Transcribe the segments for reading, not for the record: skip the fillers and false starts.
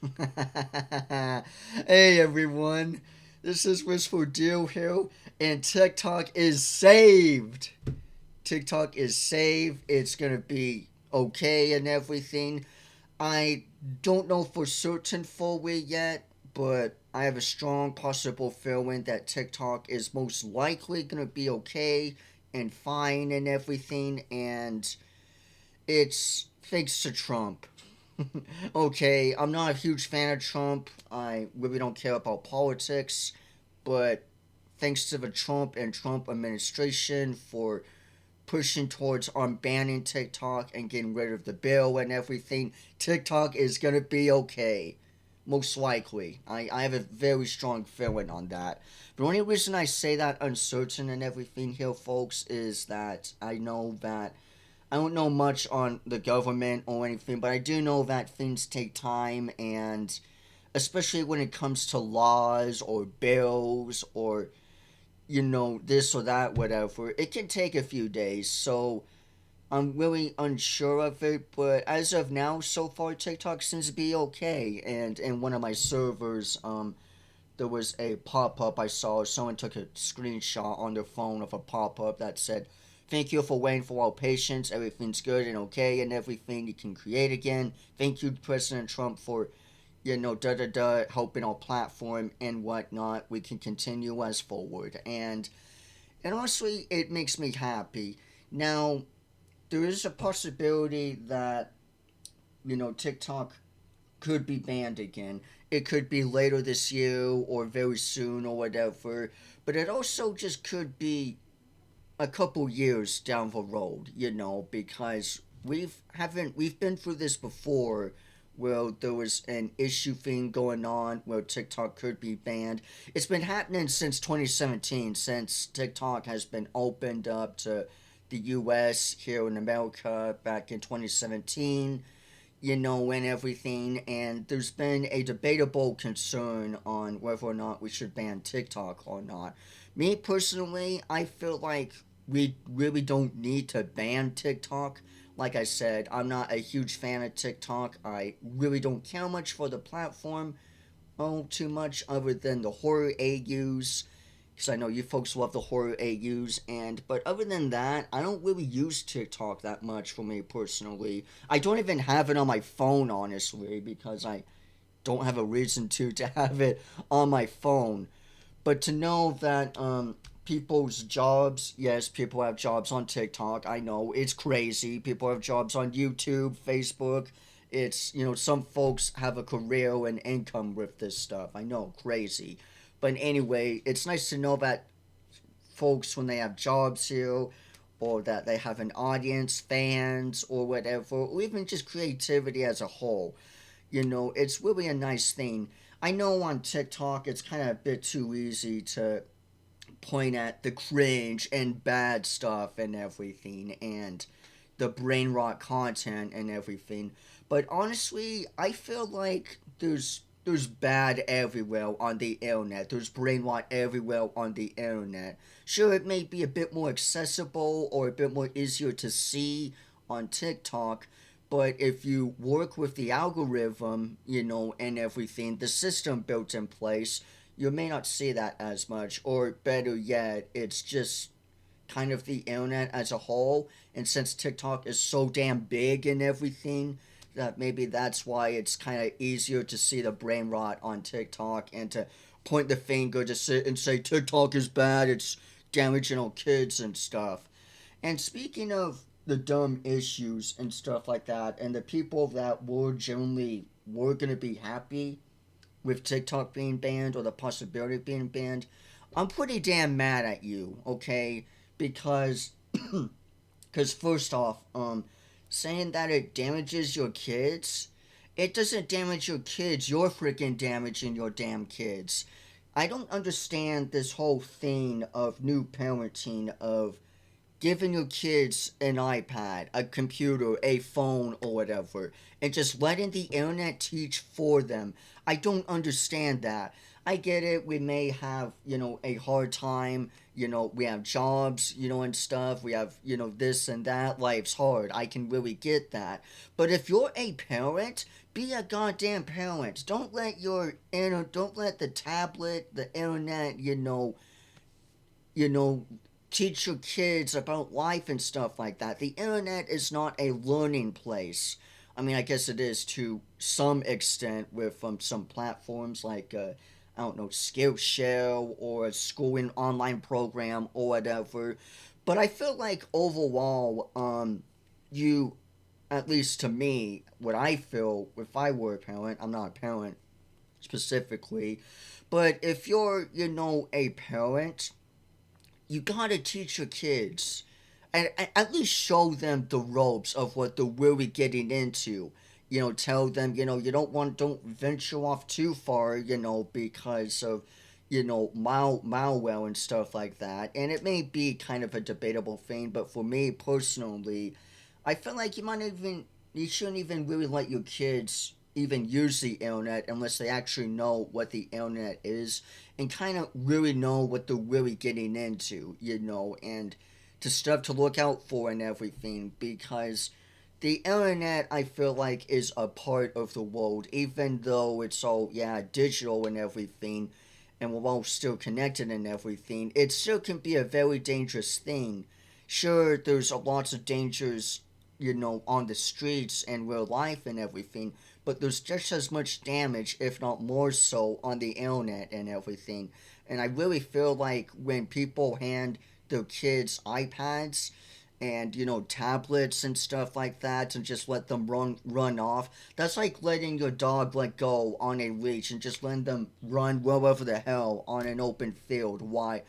Hey everyone, this is Wistful Deal here, and TikTok is saved. TikTok is saved. It's gonna be okay and everything. I don't know for certain fully yet, but I have a strong possible feeling that TikTok is most likely gonna be okay and fine and everything, and it's thanks to Trump. Okay, I'm not a huge fan of Trump. I really don't care about politics, but thanks to the Trump and Trump administration for pushing towards banning TikTok and getting rid of the bill and everything, TikTok is gonna be okay. Most likely. I have a very strong feeling on that. The only reason I say that uncertain and everything here, folks, is that I know that I don't know much on the government or anything, but I do know that things take time, and especially when it comes to laws or bills or, this or that, whatever, it can take a few days. So I'm really unsure of it, but as of now, so far, TikTok seems to be okay. And in one of my servers, there was a pop up I saw. Someone took a screenshot on their phone of a pop up that said, "Thank you for waiting for our patience. Everything's good and okay, and everything you can create again. Thank you, President Trump, for da da da helping our platform and whatnot. We can continue as forward." And honestly, it makes me happy. Now, there is a possibility that TikTok could be banned again. It could be later this year or very soon or whatever. But it also just could be a couple years down the road, because we've been through this before where there was an issue thing going on where TikTok could be banned. It's been happening since 2017, since TikTok has been opened up to the US here in America back in 2017, and everything. And there's been a debatable concern on whether or not we should ban TikTok or not. Me personally, I feel like we really don't need to ban TikTok. Like I said, I'm not a huge fan of TikTok. I really don't care much for the platform. Oh, too much other than the horror AUs, because I know you folks love the horror AUs, and but other than that, I don't really use TikTok that much for me personally. I don't even have it on my phone, honestly, because I don't have a reason to have it on my phone. But to know that people's jobs, yes, people have jobs on TikTok. I know it's crazy. People have jobs on YouTube, Facebook. It's some folks have a career and income with this stuff. I know, crazy. But anyway, it's nice to know that folks, when they have jobs here, or that they have an audience, fans, or whatever, or even just creativity as a whole, it's really a nice thing. I know on TikTok it's kind of a bit too easy to point at the cringe and bad stuff and everything, and the brain rot content and everything. But honestly, I feel like there's bad everywhere on the internet. There's brain rot everywhere on the internet. Sure, it may be a bit more accessible or a bit more easier to see on TikTok, but if you work with the algorithm, and everything, the system built in place, you may not see that as much. Or better yet, it's just kind of the internet as a whole. And since TikTok is so damn big and everything, that maybe that's why it's kind of easier to see the brain rot on TikTok and to point the finger to sit and say TikTok is bad, it's damaging our kids and stuff. And speaking of the dumb issues and stuff like that, and the people that were gonna be happy with TikTok being banned or the possibility of being banned, I'm pretty damn mad at you, okay? Because because first off, saying that it damages your kids, it doesn't damage your kids. You're freaking damaging your damn kids. I don't understand this whole thing of new parenting of giving your kids an iPad, a computer, a phone, or whatever, and just letting the internet teach for them. I don't understand that. I get it. We may have, a hard time, we have jobs, and stuff. We have, this and that. Life's hard. I can really get that. But if you're a parent, be a goddamn parent. Don't let the tablet, the internet, you know, teach your kids about life and stuff like that. The internet is not a learning place. I mean, I guess it is to some extent with some platforms like I don't know, Skillshare or a schooling online program or whatever. But I feel like overall, you, at least to me, what I feel if I were a parent, I'm not a parent specifically, but if you're, a parent, you gotta teach your kids and at least show them the ropes of what they're really getting into. Tell them, don't venture off too far, because of, malware and stuff like that. And it may be kind of a debatable thing, but for me personally, I feel like you shouldn't even really let your kids even use the internet unless they actually know what the internet is and kind of really know what they're really getting into, and to stuff to look out for and everything, because the internet, I feel like, is a part of the world, even though it's all, yeah, digital and everything, and we're all still connected and everything. It still can be a very dangerous thing. Sure, there's a lots of dangers, on the streets and real life and everything, but there's just as much damage, if not more so, on the internet and everything. And I really feel like when people hand their kids iPads and tablets and stuff like that and just let them run off, that's like letting your dog let go on a leash and just letting them run wherever the hell on an open field. Why,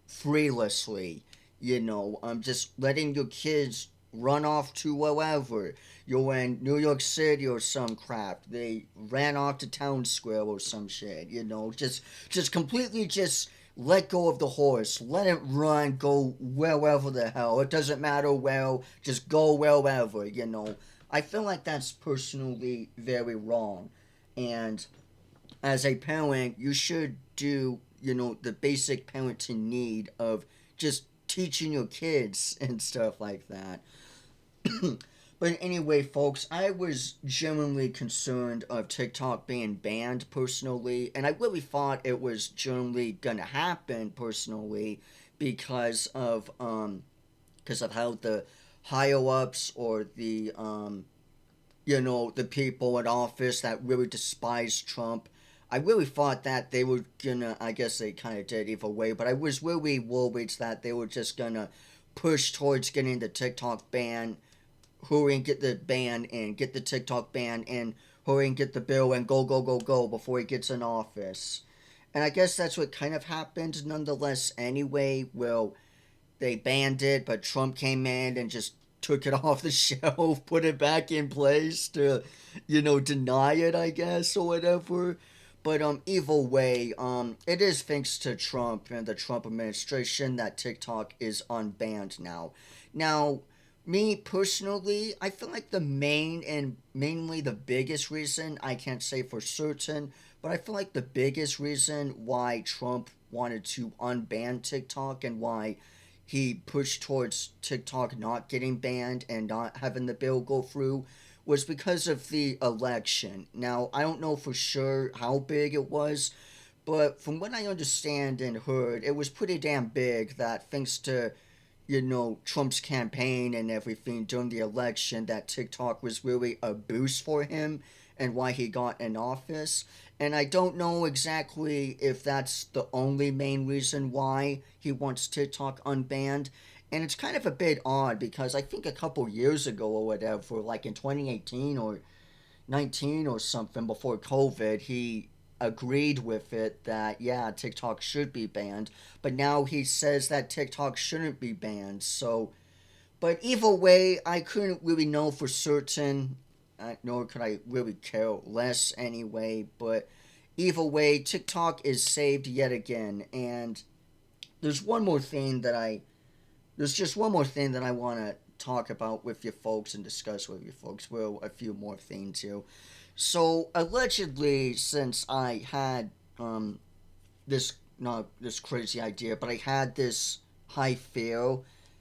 freelessly, just letting your kids run off to wherever. You're in New York City or some crap. They ran off to Town Square or some shit. Just completely just let go of the horse. Let it run. Go wherever the hell. It doesn't matter where. Just go wherever. I feel like that's personally very wrong. And as a parent, you should do the basic parenting need of just teaching your kids and stuff like that. But anyway, folks, I was genuinely concerned of TikTok being banned personally, and I really thought it was generally gonna happen personally because of how the higher ups or the people in office that really despise Trump. I really thought that they were gonna. I guess they kind of did either way, but I was really worried that they were just gonna push towards getting the TikTok ban, hurry and get the ban and get the TikTok ban and hurry and get the bill and go go go go before he gets in office. And I guess that's what kind of happened nonetheless anyway. Well, they banned it, but Trump came in and just took it off the shelf, put it back in place to, deny it, I guess, or whatever. But either way, it is thanks to Trump and the Trump administration that TikTok is unbanned now. Now, me personally, I feel like the main and mainly the biggest reason, I can't say for certain, but I feel like the biggest reason why Trump wanted to unban TikTok and why he pushed towards TikTok not getting banned and not having the bill go through was because of the election. Now, I don't know for sure how big it was, but from what I understand and heard, it was pretty damn big that thanks to, Trump's campaign and everything during the election, that TikTok was really a boost for him and why he got in office. And I don't know exactly if that's the only main reason why he wants TikTok unbanned. And it's kind of a bit odd because I think a couple years ago or whatever, like in 2018 or 19 or something before COVID, he agreed with it that, yeah, TikTok should be banned. But now he says that TikTok shouldn't be banned. So, but either way, I couldn't really know for certain, nor could I really care less anyway. But either way, TikTok is saved yet again. And there's one more thing that I there's just one more thing that I want to talk about with you folks and discuss with you folks. Well, a few more things here. So, allegedly, since I had this not this crazy idea, but I had this high fear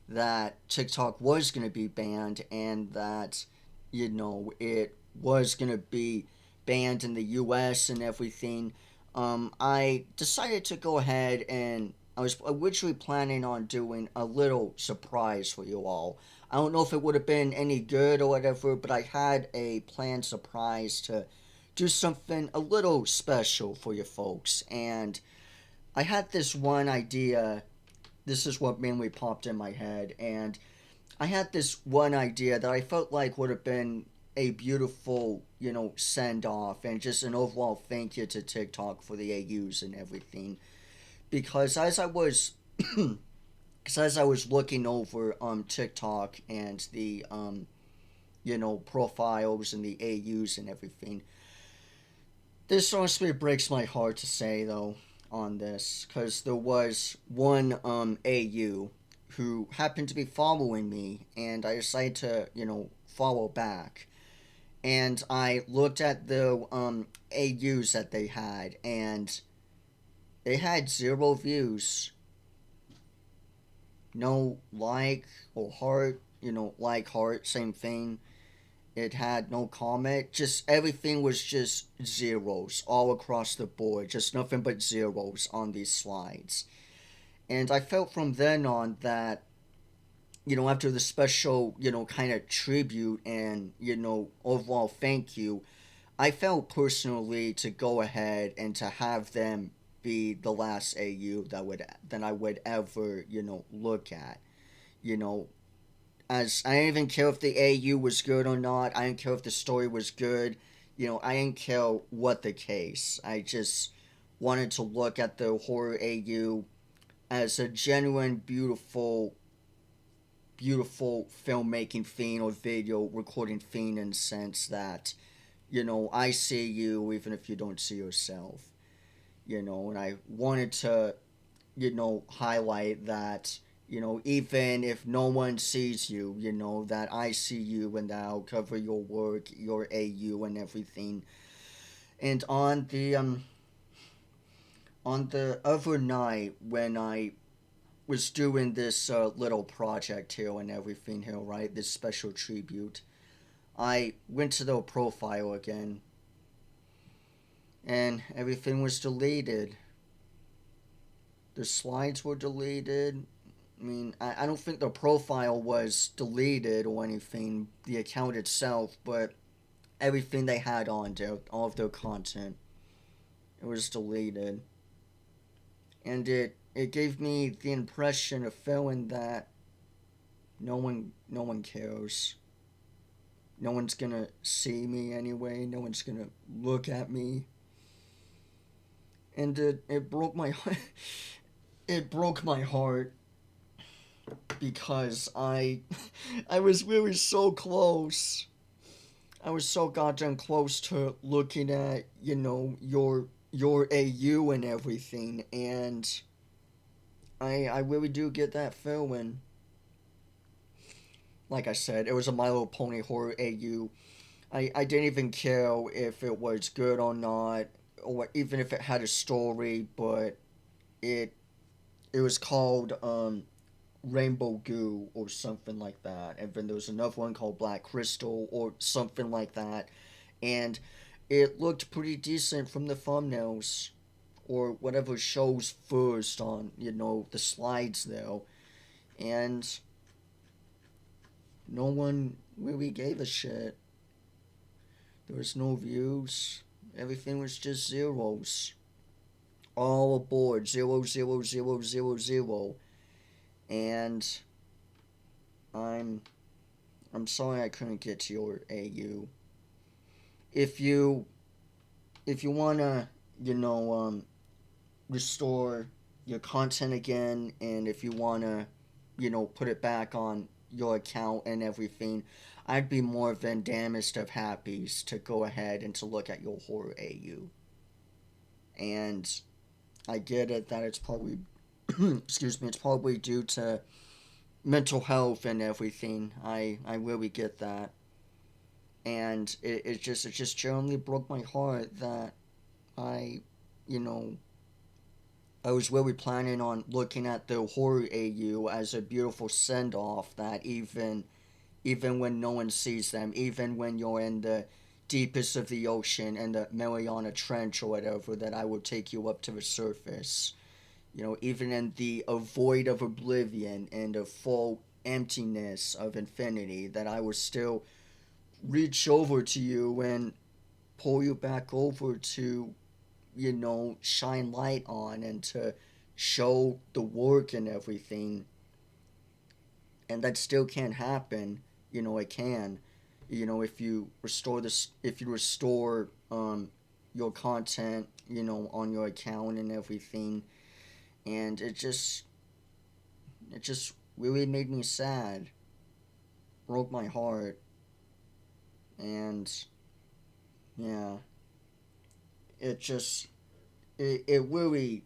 that TikTok was going to be banned and that, it was going to be banned in the US and everything. I decided to go ahead and I was originally planning on doing a little surprise for you all. I don't know if it would have been any good or whatever, but I had a planned surprise to do something a little special for you folks. And I had this one idea. This is what mainly popped in my head. And I had this one idea that I felt like would have been a beautiful, send off and just an overall thank you to TikTok for the AUs and everything. Because as I was looking over TikTok and the profiles and the AUs and everything, this honestly breaks my heart to say though on this, because there was one AU who happened to be following me, and I decided to follow back, and I looked at the AUs that they had, and they had 0 views, no like or heart, like heart, same thing. It had no comment. Just everything was just zeros all across the board. Just nothing but zeros on these slides. And I felt from then on that, after the special, kind of tribute and, overall thank you, I felt personally to go ahead and to have them be the last AU that I would ever, look at. You know, as I didn't even care if the AU was good or not. I didn't care if the story was good. I didn't care what the case. I just wanted to look at the horror AU as a genuine, beautiful, beautiful filmmaking fiend or video recording fiend in the sense that, I see you even if you don't see yourself. And I wanted to, highlight that, even if no one sees you, that I see you and that I'll cover your work, your AU and everything. And on the other night when I was doing this little project here and everything here, right? This special tribute. I went to the profile again, and everything was deleted. The slides were deleted. I mean, I don't think the profile was deleted or anything, the account itself, but everything they had on there, all of their content, it was deleted. And it gave me the impression of feeling that no one cares. No one's gonna see me anyway. No one's gonna look at me. And it broke my it broke my heart because I was really so close. I was so goddamn close to looking at, your AU and everything, and I really do get that feeling. Like I said, it was a My Little Pony horror AU. I didn't even care if it was good or not, or even if it had a story, but it it was called Rainbow Goo or something like that. And then there was another one called Black Crystal or something like that. And it looked pretty decent from the thumbnails or whatever shows first on, the slides there. And no one really gave a shit. There was no views. Everything was just zeros. All aboard. 0, 0, 0, 0, 0. And I'm I'm sorry I couldn't get to your AU. If you wanna, restore your content again, and if you wanna, put it back on your account and everything, I'd be more than damnest of happies to go ahead and to look at your horror AU. And I get it that it's probably excuse me, it's probably due to mental health and everything. I really get that. And it just generally broke my heart that I, you know, I was really planning on looking at the horror AU as a beautiful send off that even when no one sees them, even when you're in the deepest of the ocean in the Mariana Trench or whatever, that I will take you up to the surface. You know, even in the void of oblivion and the full emptiness of infinity, that I will still reach over to you and pull you back over to, shine light on and to show the work and everything. And that still can't happen. It can. If you restore your content, on your account and everything. And it just really made me sad, broke my heart. And yeah, it just it really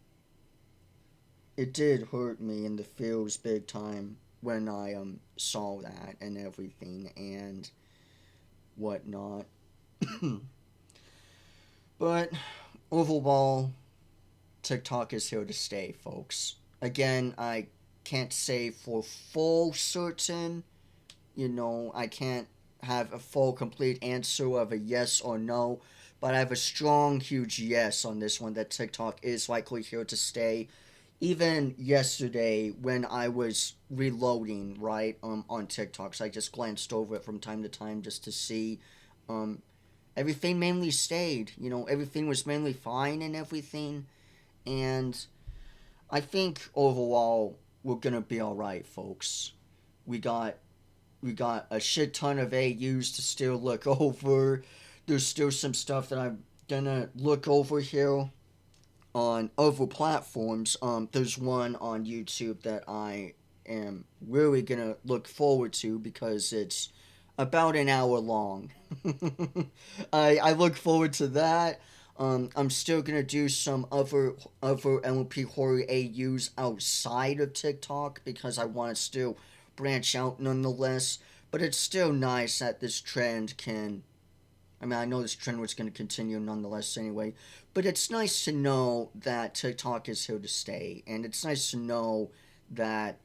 it did hurt me in the feels big time when I saw that and everything and whatnot. But overall, TikTok is here to stay, folks. Again, I can't say for full certain. I can't have a full complete answer of a yes or no, but I have a strong, huge yes on this one that TikTok is likely here to stay. Even yesterday, when I was reloading, right, on TikTok, so I just glanced over it from time to time just to see, um, everything mainly stayed. Everything was mainly fine and everything, and I think overall we're gonna be all right, folks. We got we got a shit ton of AUs to still look over. There's still some stuff that I'm gonna look over here on other platforms. There's one on YouTube that I am really gonna look forward to because it's about an hour long. I look forward to that. I'm still gonna do some other MLP horror AUs outside of TikTok because I want to still branch out nonetheless. But it's still nice that this trend can. I mean, I know this trend was going to continue nonetheless anyway, but it's nice to know that TikTok is here to stay, and it's nice to know that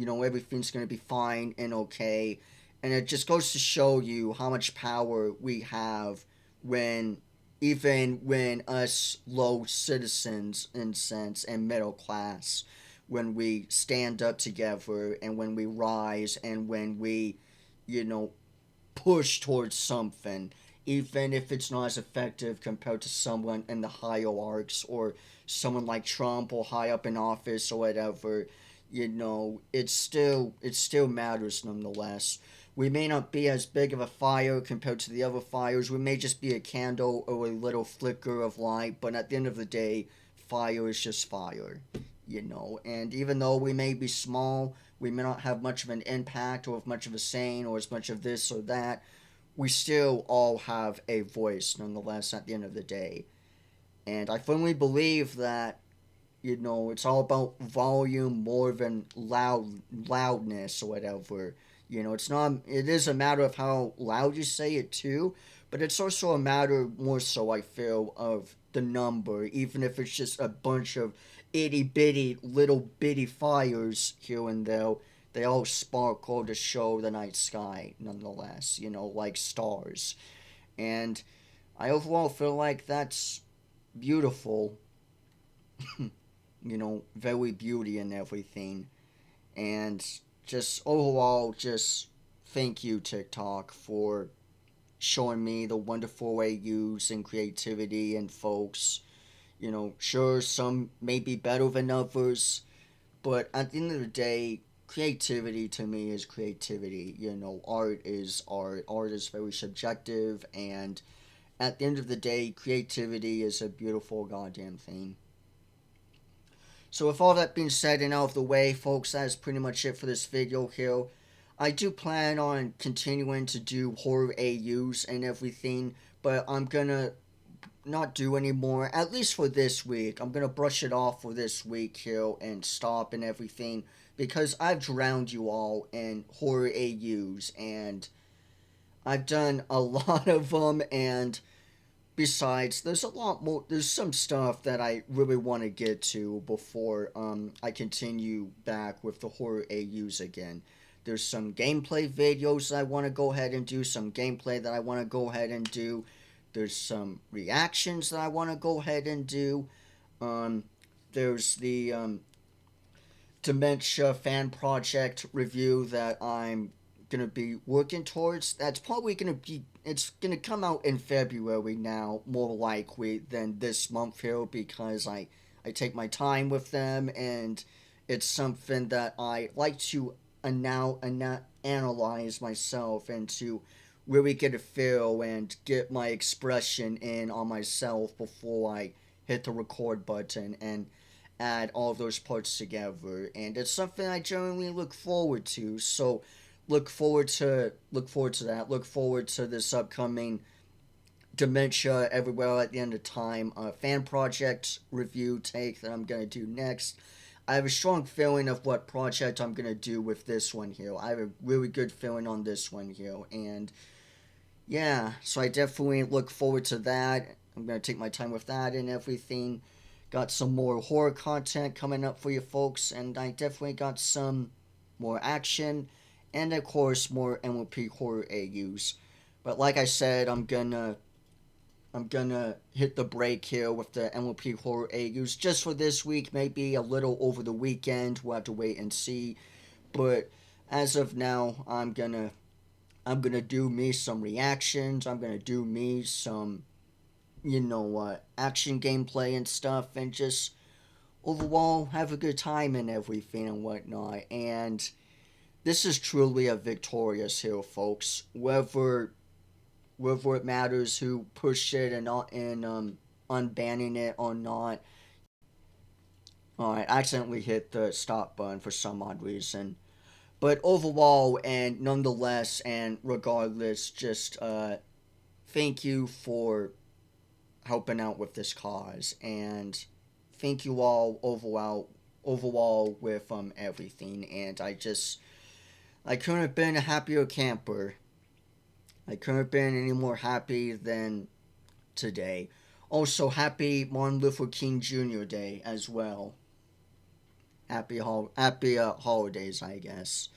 everything's going to be fine and okay, and it just goes to show you how much power we have when even when us low citizens in sense and middle class, when we stand up together and when we rise and when we you know push towards something, even if it's not as effective compared to someone in the hierarchs or someone like Trump or high up in office or whatever. It still matters nonetheless. We may not be as big of a fire compared to the other fires. We may just be a candle or a little flicker of light, but at the end of the day, fire is just fire. And even though we may be small, we may not have much of an impact or much of a saying or as much of this or that, we still all have a voice nonetheless at the end of the day. And I firmly believe that it's all about volume more than loudness or whatever. It is a matter of how loud you say it too, but it's also a matter more so I feel of the number, even if it's just a bunch of itty bitty little bitty fires here and there. They all sparkle to show the night sky nonetheless, like stars. And I overall feel like that's beautiful, very beauty and everything. And just overall, just thank you, TikTok, for showing me the wonderful way you use and creativity and folks. Sure, some may be better than others, but at the end of the day, creativity to me is creativity. Art is art. Art is very subjective, and at the end of the day, creativity is a beautiful goddamn thing. So with all that being said and out of the way, folks, that is pretty much it for this video here. I do plan on continuing to do horror AUs and everything, but I'm gonna not do anymore, at least for this week. I'm gonna brush it off for this week here and stop and everything, because I've drowned you all in horror AUs, and I've done a lot of them, and besides, there's a lot more. There's some stuff that I really want to get to before I continue back with the horror AUs again. There's some gameplay videos I want to go ahead and do. Some gameplay that I want to go ahead and do. There's some reactions that I want to go ahead and do. Um, there's the Dementia fan project review that I'm gonna be working towards. That's probably gonna be. It's gonna come out in February now, more likely than this month here, because I take my time with them, and it's something that I like to analyze myself and to really get a feel and get my expression in on myself before I hit the record button and add all those parts together. And it's something I generally look forward to. So look forward to that. Look forward to this upcoming Dementia Everywhere at the End of Time fan project review take that I'm gonna do next. I have a strong feeling of what project I'm gonna do with this one here. I have a really good feeling on this one here, and yeah, so I definitely look forward to that. I'm gonna take my time with that and everything. Got some more horror content coming up for you folks, and I definitely got some more action, and of course more MLP horror AUs. But like I said, I'm gonna hit the break here with the MLP horror AUs just for this week. Maybe a little over the weekend. We'll have to wait and see. But as of now, I'm gonna do me some reactions. I'm gonna do me some action gameplay and stuff, and just overall have a good time and everything and whatnot. And this is truly a victorious hill, folks. Whether it matters who pushed it and not and unbanning it or not. Alright, I accidentally hit the stop button for some odd reason. But overall and nonetheless and regardless, just thank you for helping out with this cause, and thank you all overall with everything. And I couldn't have been a happier camper. I couldn't have been any more happy than today. Also, happy Martin Luther King Jr. Day as well. Happy holidays, I guess.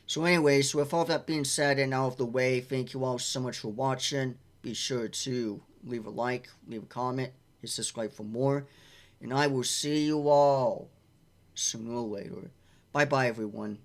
So anyways, with all that being said and out of the way, thank you all so much for watching. Be sure to leave a like, leave a comment, and subscribe for more. And I will see you all sooner or later. Bye bye, everyone.